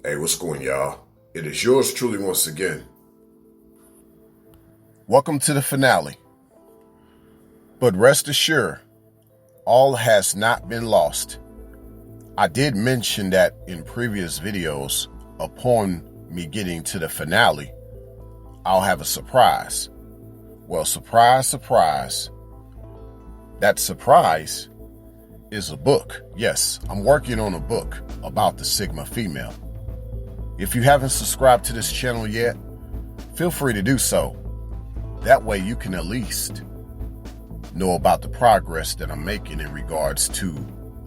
Hey, what's going, y'all? It is yours truly once again. Welcome to the finale. But rest assured, all has not been lost. I did mention that in previous videos. Upon me getting to the finale, I'll have a surprise. Well, surprise, surprise. That surprise is a book. Yes, I'm working on a book about the Sigma female. If you haven't subscribed to this channel yet, feel free to do so. That way you can at least know about the progress that I'm making in regards to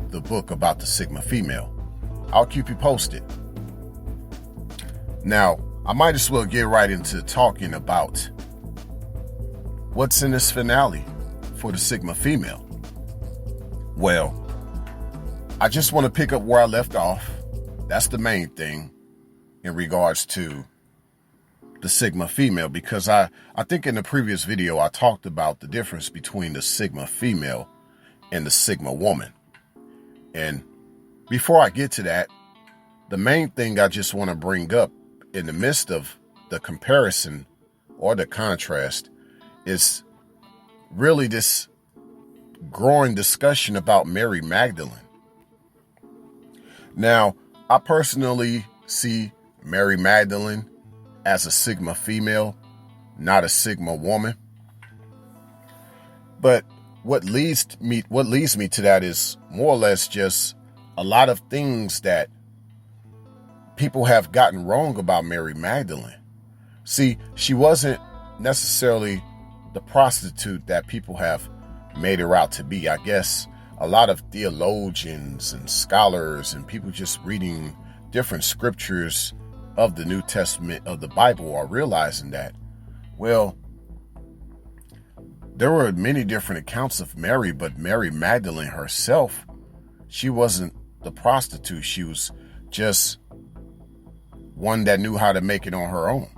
the book about the Sigma female. I'll keep you posted. Now, I might as well get right into talking about what's in this finale for the Sigma female. Well, I just want to pick up where I left off. That's the main thing in regards to the Sigma female, because I think in the previous video I talked about the difference between the Sigma female and the Sigma woman. And before I get to that, the main thing I just want to bring up in the midst of the comparison or the contrast is really this growing discussion about Mary Magdalene. Now, I personally see Mary Magdalene as a Sigma female, not a Sigma woman. But what leads me to that is more or less just a lot of things that people have gotten wrong about Mary Magdalene. See, she wasn't necessarily the prostitute that people have made her out to be. I guess a lot of theologians and scholars and people just reading different scriptures of the New Testament of the Bible are realizing that, well, there were many different accounts of Mary, but Mary Magdalene herself, she wasn't the prostitute. She was just one that knew how to make it on her own.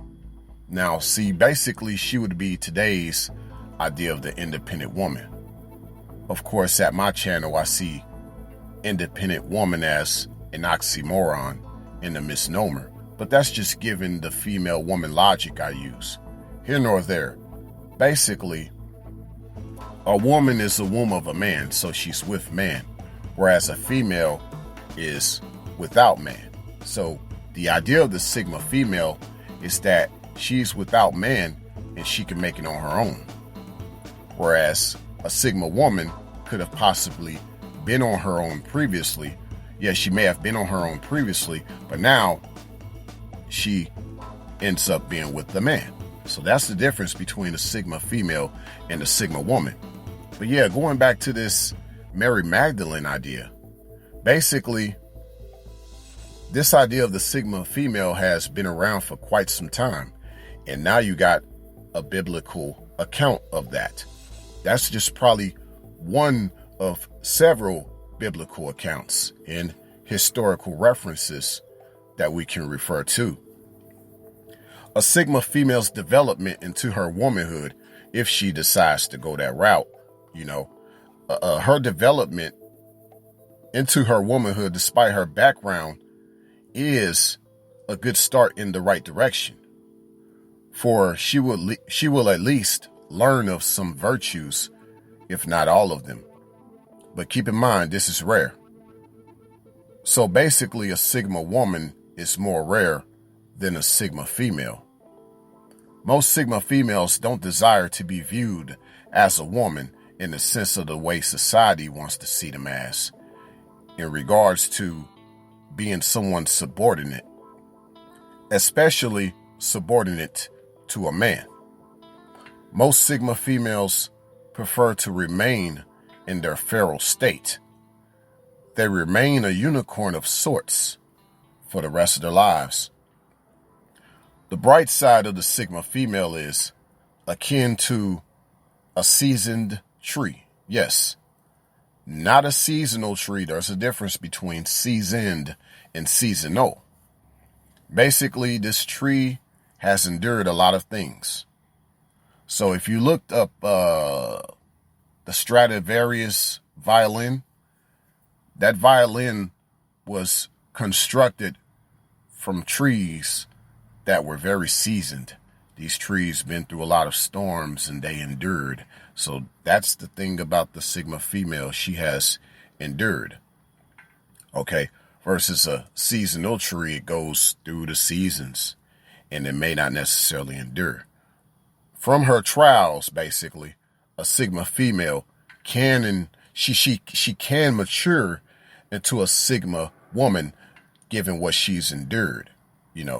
Now, see, basically, she would be today's idea of the independent woman. Of course, at my channel, I see independent woman as an oxymoron and a misnomer, but that's just given the female woman logic I use. Here nor there. Basically, a woman is the womb of a man, so she's with man, whereas a female is without man. So the idea of the Sigma female is that she's without man and she can make it on her own. Whereas a Sigma woman could have possibly been on her own previously. Yes, she may have been on her own previously, but now she ends up being with the man. So that's the difference between a Sigma female and a Sigma woman. But yeah, going back to this Mary Magdalene idea, basically, this idea of the Sigma female has been around for quite some time. And now you got a biblical account of that. That's just probably one of several biblical accounts and historical references that we can refer to. A Sigma female's development into her womanhood, if she decides to go that route, her development into her womanhood, despite her background, is a good start in the right direction. For she will at least learn of some virtues, if not all of them. But keep in mind, this is rare. So basically, a Sigma woman is more rare than a Sigma female. Most Sigma females don't desire to be viewed as a woman in the sense of the way society wants to see them as, in regards to being someone's subordinate, especially subordinate to a man. Most Sigma females prefer to remain in their feral state. They remain a unicorn of sorts for the rest of their lives. The bright side of the Sigma female is akin to a seasoned tree. Yes, not a seasonal tree. There's a difference between seasoned and seasonal. Basically, this tree has endured a lot of things. So if you looked up the Stradivarius violin, that violin was constructed from trees that were very seasoned. These trees been through a lot of storms and they endured. So that's the thing about the Sigma female. She has endured. Okay. Versus a seasonal tree, it goes through the seasons and it may not necessarily endure. From her trials, basically, a Sigma female can and she can mature into a Sigma woman given what she's endured.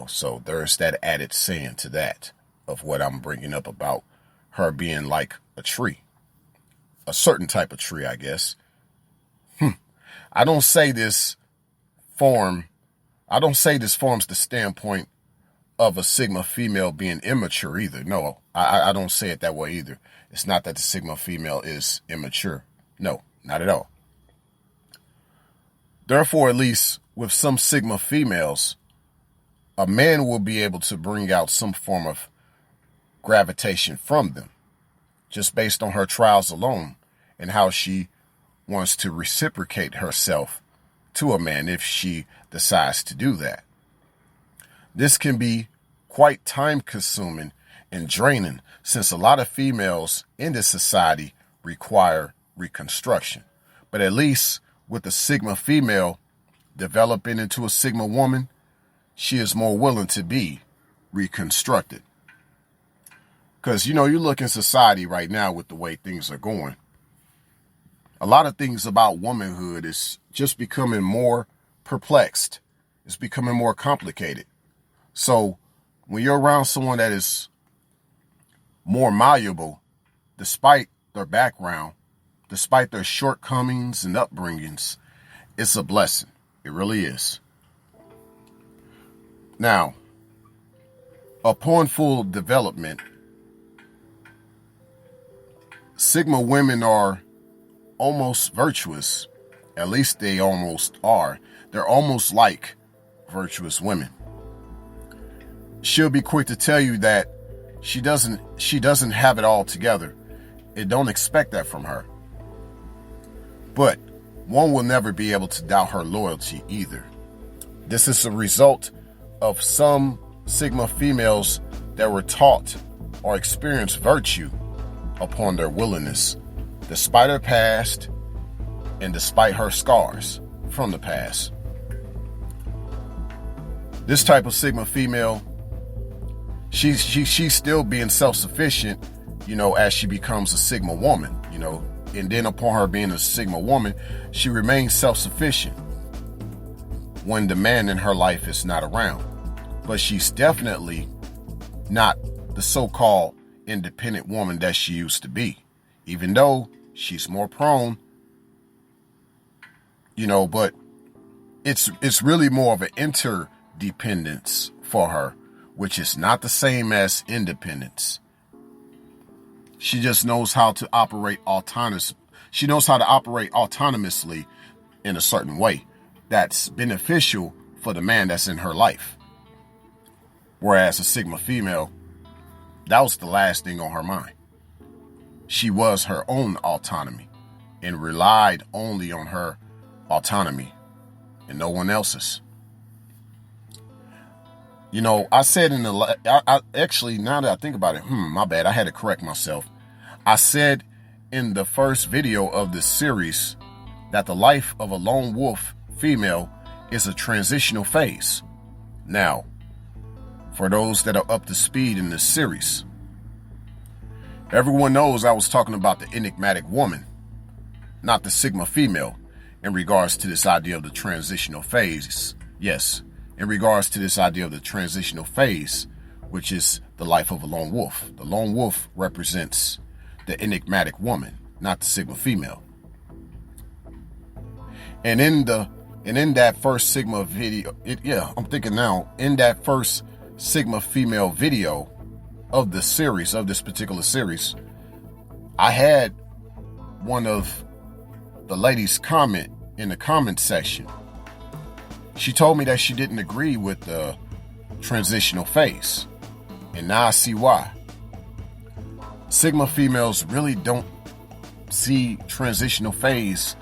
So there's that added saying to that of what I'm bringing up about her being like a tree, a certain type of tree, I guess. I don't say this forms the standpoint of a Sigma female being immature either. No, I don't say it that way either. It's not that the Sigma female is immature. No, not at all. Therefore, at least with some Sigma females, a man will be able to bring out some form of gravitation from them just based on her trials alone and how she wants to reciprocate herself to a man if she decides to do that. This can be quite time consuming and draining since a lot of females in this society require reconstruction. But at least with the Sigma female developing into a Sigma woman, she is more willing to be reconstructed. Because, you look in society right now with the way things are going. A lot of things about womanhood is just becoming more perplexed. It's becoming more complicated. So when you're around someone that is more malleable, despite their background, despite their shortcomings and upbringings, it's a blessing. It really is. Now, upon full development, Sigma women are almost virtuous. At least they almost are. They're almost like virtuous women. She'll be quick to tell you that she doesn't have it all together. And don't expect that from her. But one will never be able to doubt her loyalty either. This is a result of some Sigma females that were taught or experienced virtue upon their willingness, despite her past and despite her scars from the past. This type of Sigma female, she's still being self-sufficient, as she becomes a Sigma woman, and then upon her being a Sigma woman, she remains self-sufficient when the man in her life is not around. But she's definitely not the so-called independent woman that she used to be, even though she's more prone, but it's really more of an interdependence for her, which is not the same as independence. She just knows how to operate She knows how to operate autonomously in a certain way that's beneficial for the man that's in her life. Whereas a Sigma female, that was the last thing on her mind. She was her own autonomy and relied only on her autonomy and no one else's. I said actually, now that I think about it, my bad, I had to correct myself. I said in the first video of this series that the life of a lone wolf female is a transitional phase. Now, for those that are up to speed in this series, everyone knows I was talking about the enigmatic woman, not the Sigma female, in regards to this idea of the transitional phase. Yes, in regards to this idea of the transitional phase, which is the life of a lone wolf. The lone wolf represents the enigmatic woman, not the Sigma female. And in that first Sigma video, I'm thinking now, in that first Sigma female video of the series, of this particular series, I had one of the ladies comment in the comment section. She told me that she didn't agree with the transitional phase. And now I see why. Sigma females really don't see transitional phase.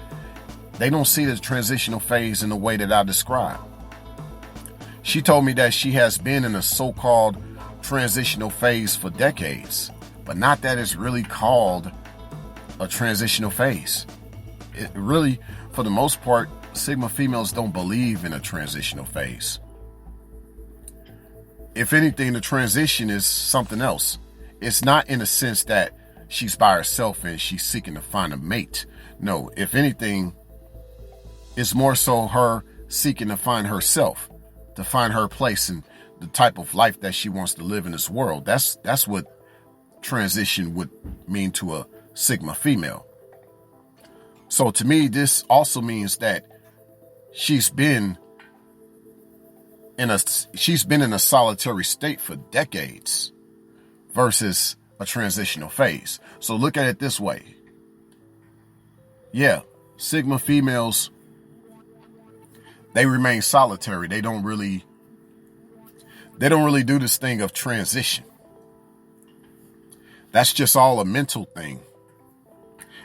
They don't see the transitional phase in the way that I described. She told me that she has been in a so-called transitional phase for decades, but not that it's really called a transitional phase. It really, for the most part, Sigma females don't believe in a transitional phase. If anything, the transition is something else. It's not in a sense that she's by herself and she's seeking to find a mate. No, if anything, it's more so her seeking to find herself, to find her place in the type of life that she wants to live in this world. That's what transition would mean to a Sigma female. So to me, this also means that she's been in a solitary state for decades versus a transitional phase. So look at it this way. Yeah, Sigma females, they remain solitary. They don't really do this thing of transition. That's just all a mental thing.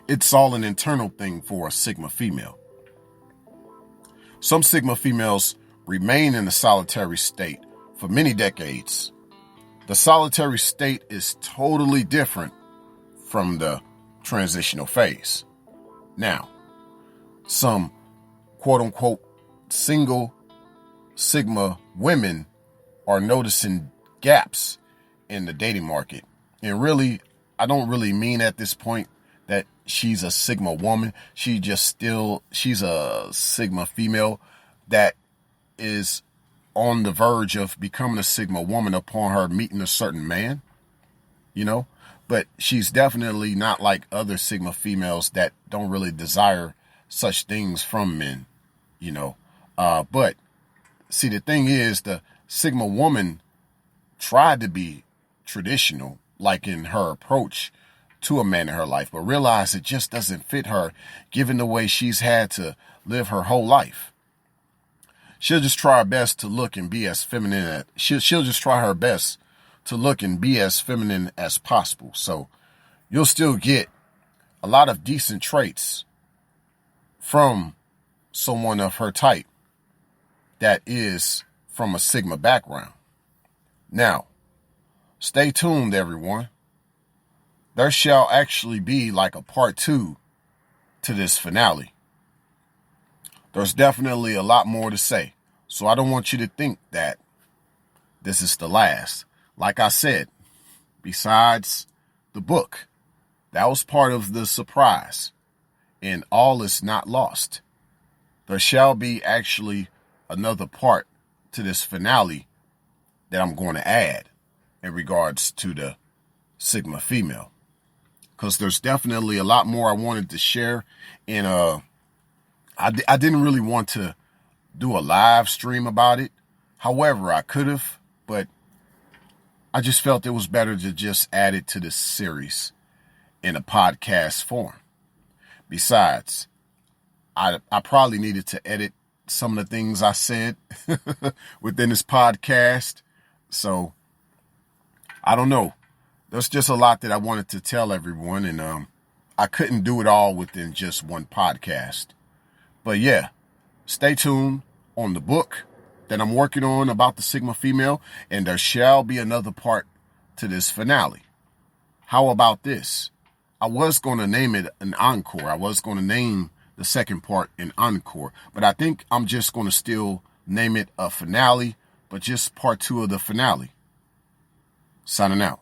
It's all an internal thing for a Sigma female. Some Sigma females remain in a solitary state for many decades. The solitary state is totally different from the transitional phase. Now, some quote unquote single Sigma women are noticing gaps in the dating market. And really, I don't really mean at this point that she's a Sigma woman. She's a Sigma female that is on the verge of becoming a Sigma woman upon her meeting a certain man, but she's definitely not like other Sigma females that don't really desire such things from men, but see, the thing is, the Sigma woman tried to be traditional, like in her approach to a man in her life, but realized it just doesn't fit her given the way she's had to live her whole life. She'll just try her best to look and be as feminine. She'll just try her best to look and be as feminine as possible. So you'll still get a lot of decent traits from someone of her type that is from a Sigma background. Now, stay tuned, everyone. There shall actually be like a part 2 to this finale. There's definitely a lot more to say. So I don't want you to think that this is the last. Like I said, besides the book, that was part of the surprise. And all is not lost. There shall be actually another part to this finale that I'm going to add in regards to the Sigma female. Because there's definitely a lot more I wanted to share. And I didn't really want to do a live stream about it. However, I could have, but I just felt it was better to just add it to this series in a podcast form. Besides, I probably needed to edit some of the things I said within this podcast. So, I don't know. There's just a lot that I wanted to tell everyone, and I couldn't do it all within just one podcast. But yeah, stay tuned on the book that I'm working on about the Sigma female, and there shall be another part to this finale. How about this? I was going to name it an encore. I was going to name the second part an encore, but I think I'm just going to still name it a finale, but just part 2 of the finale. Signing out.